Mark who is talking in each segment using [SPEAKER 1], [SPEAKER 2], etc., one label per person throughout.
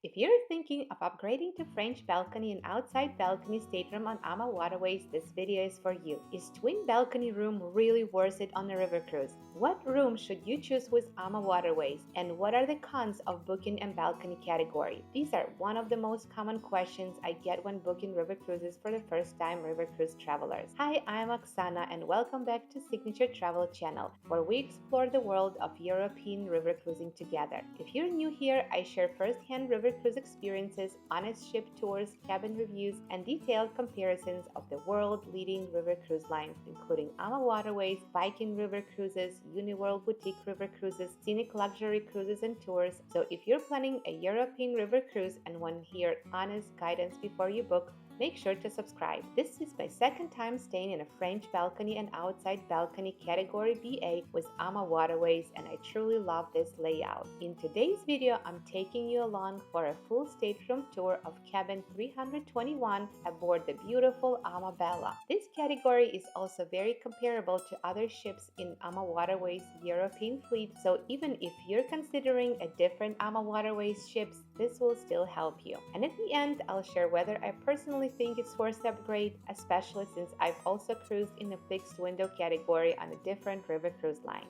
[SPEAKER 1] If you're thinking of upgrading to French balcony and outside balcony stateroom on AmaWaterways, this video is for you. Is twin balcony room really worth it on a river cruise? What room should you choose with AmaWaterways? And what are the cons of booking a balcony category? These are one of the most common questions I get when booking river cruises for the first time river cruise travelers. Hi, I'm Oksana and welcome back to Signature Travel Channel, where we explore the world of European river cruising together. If you're new here, I share first-hand river cruise experiences, honest ship tours, cabin reviews, and detailed comparisons of the world-leading river cruise lines, including AmaWaterways, Viking river cruises, Uniworld boutique river cruises, scenic luxury cruises and tours. So if you're planning a European river cruise and want to hear honest guidance before you book, make sure to subscribe. This is my second time staying in a French balcony and outside balcony category BA with AmaWaterways, and I truly love this layout. In today's video, I'm taking you along for a full stateroom tour of cabin 321 aboard the beautiful AmaBella. This category is also very comparable to other ships in AmaWaterways European fleet, so even if you're considering a different AmaWaterways ships, this will still help you. And at the end, I'll share whether I personally think it's worth the upgrade, especially since I've also cruised in a fixed window category on a different river cruise line.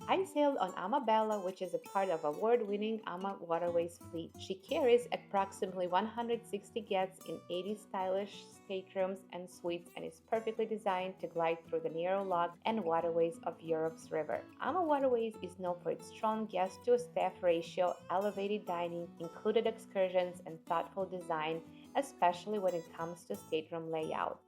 [SPEAKER 1] I sailed on AmaBella, which is a part of award-winning AmaWaterways fleet. She carries approximately 160 guests in 80 stylish staterooms and suites and is perfectly designed to glide through the narrow locks and waterways of Europe's river. AmaWaterways is known for its strong guest-to-staff ratio, elevated dining, included excursions, and thoughtful design, especially when it comes to stateroom layout.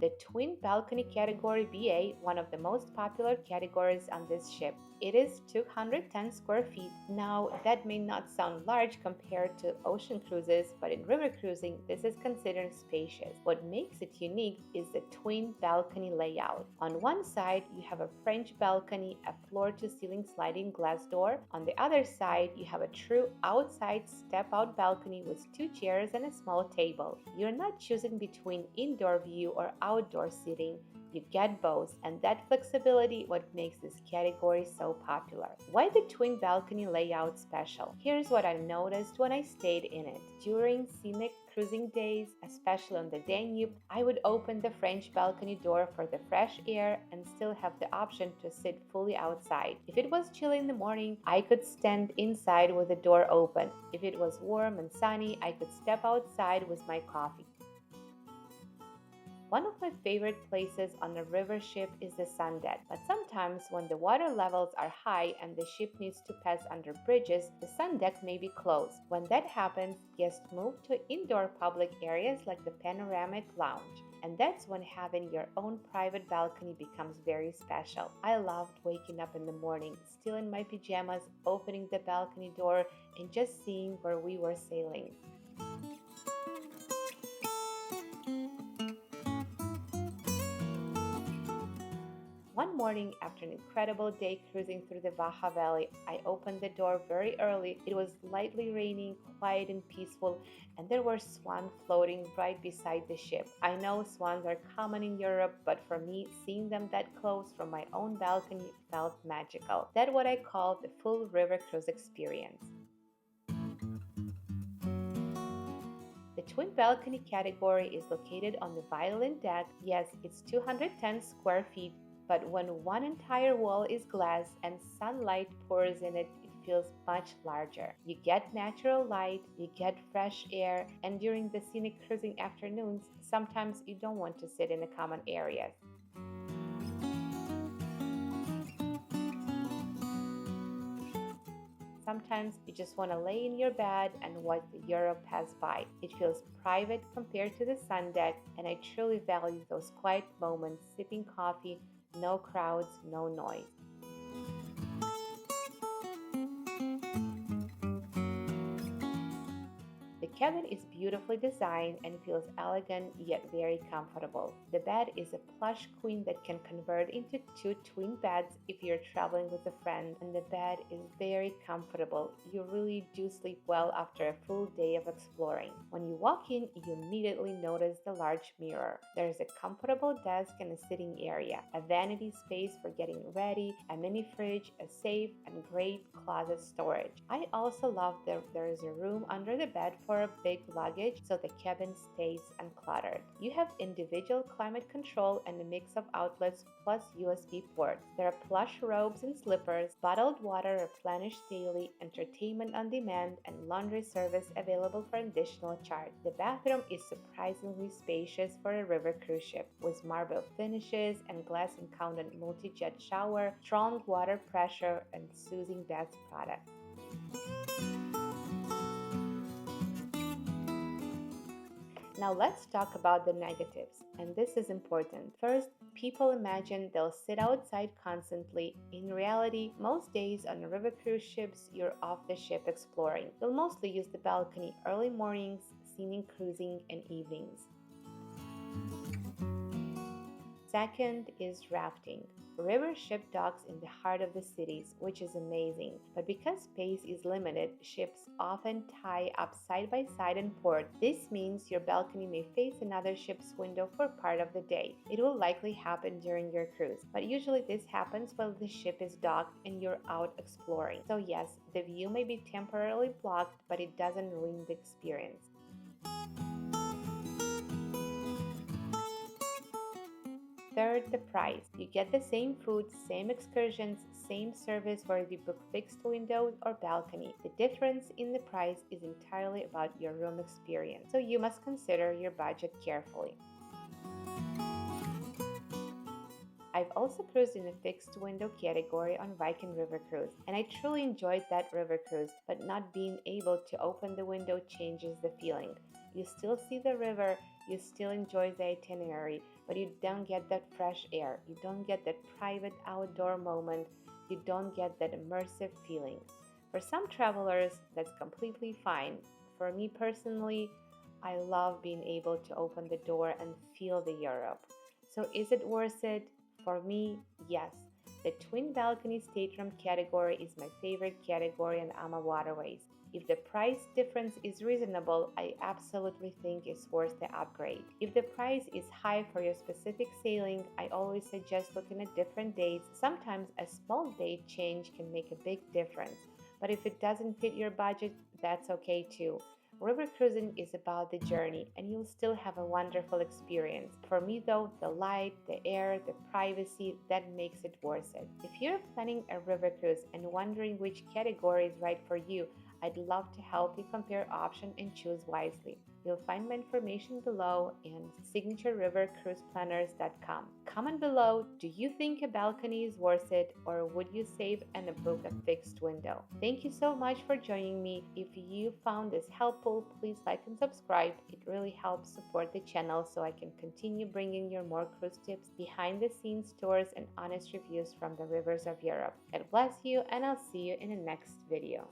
[SPEAKER 1] The twin balcony category BA, one of the most popular categories on this ship. It is 210 square feet. Now, that may not sound large compared to ocean cruises, but in river cruising, this is considered spacious. What makes it unique is the twin balcony layout. On one side, you have a French balcony, a floor-to-ceiling sliding glass door. On the other side, you have a true outside step-out balcony with two chairs and a small table. You're not choosing between indoor view or outdoor seating. You get both, and that flexibility what makes this category so popular. Why the twin balcony layout special? Here's what I noticed when I stayed in it. During scenic cruising days, especially on the Danube, I would open the French balcony door for the fresh air and still have the option to sit fully outside. If it was chilly in the morning, I could stand inside with the door open. If it was warm and sunny, I could step outside with my coffee. One of my favorite places on a river ship is the sun deck, but sometimes when the water levels are high and the ship needs to pass under bridges, the sun deck may be closed. When that happens, guests move to indoor public areas like the panoramic lounge. And that's when having your own private balcony becomes very special. I loved waking up in the morning, still in my pajamas, opening the balcony door and just seeing where we were sailing. One morning, after an incredible day cruising through the Baja Valley, I opened the door very early. It was lightly raining, quiet and peaceful, and there were swans floating right beside the ship. I know swans are common in Europe, but for me, seeing them that close from my own balcony felt magical. That's what I call the full river cruise experience. The twin balcony category is located on the violin deck. Yes, it's 210 square feet, but when one entire wall is glass and sunlight pours in it, it feels much larger. You get natural light, you get fresh air, and during the scenic cruising afternoons, sometimes you don't want to sit in the common areas. Sometimes you just want to lay in your bed and watch the Europe pass by. It feels private compared to the sun deck, and I truly value those quiet moments sipping coffee. No crowds, no noise. The cabin is beautifully designed and feels elegant yet very comfortable. The bed is a plush queen that can convert into two twin beds if you're traveling with a friend, and the bed is very comfortable. You really do sleep well after a full day of exploring. When you walk in, you immediately notice the large mirror. There's a comfortable desk and a sitting area, a vanity space for getting ready, a mini fridge, a safe, and great closet storage. I also love that there is a room under the bed for a big luggage so the cabin stays uncluttered. You have individual climate control and a mix of outlets plus USB ports. There are plush robes and slippers, bottled water replenished daily, entertainment on demand, and laundry service available for additional charge. The bathroom is surprisingly spacious for a river cruise ship, with marble finishes and glass-encoutered multi-jet shower, strong water pressure, and soothing bath product. Now let's talk about the negatives, and this is important. First, people imagine they'll sit outside constantly. In reality, most days on river cruise ships, you're off the ship exploring. You'll mostly use the balcony early mornings, scenic cruising, and evenings. Second is rafting. River ship docks in the heart of the cities, which is amazing. But because space is limited, ships often tie up side by side in port. This means your balcony may face another ship's window for part of the day. It will likely happen during your cruise, but usually this happens while the ship is docked and you're out exploring. So yes, the view may be temporarily blocked, but it doesn't ruin the experience. Third, the price. You get the same food, same excursions, same service whether you book fixed windows or balcony. The difference in the price is entirely about your room experience, so you must consider your budget carefully. I've also cruised in a fixed window category on Viking River Cruise, and I truly enjoyed that river cruise, but not being able to open the window changes the feeling. You still see the river, you still enjoy the itinerary, but you don't get that fresh air, you don't get that private outdoor moment, you don't get that immersive feeling. For some travelers, that's completely fine. For me personally, I love being able to open the door and feel the Europe. So is it worth it? For me, yes. The twin balcony stateroom category is my favorite category on AmaWaterways. If the price difference is reasonable, I absolutely think it's worth the upgrade. If the price is high for your specific sailing, I always suggest looking at different dates. Sometimes a small date change can make a big difference, but if it doesn't fit your budget, that's okay too. River cruising is about the journey, and you'll still have a wonderful experience. For me though, the light, the air, the privacy, that makes it worth it. If you're planning a river cruise and wondering which category is right for you, I'd love to help you compare options and choose wisely. You'll find my information below and signaturerivercruiseplanners.com. Comment below, do you think a balcony is worth it, or would you save and book a fixed window? Thank you so much for joining me. If you found this helpful, please like and subscribe. It really helps support the channel so I can continue bringing you more cruise tips, behind the scenes tours, and honest reviews from the rivers of Europe. God bless you, and I'll see you in the next video.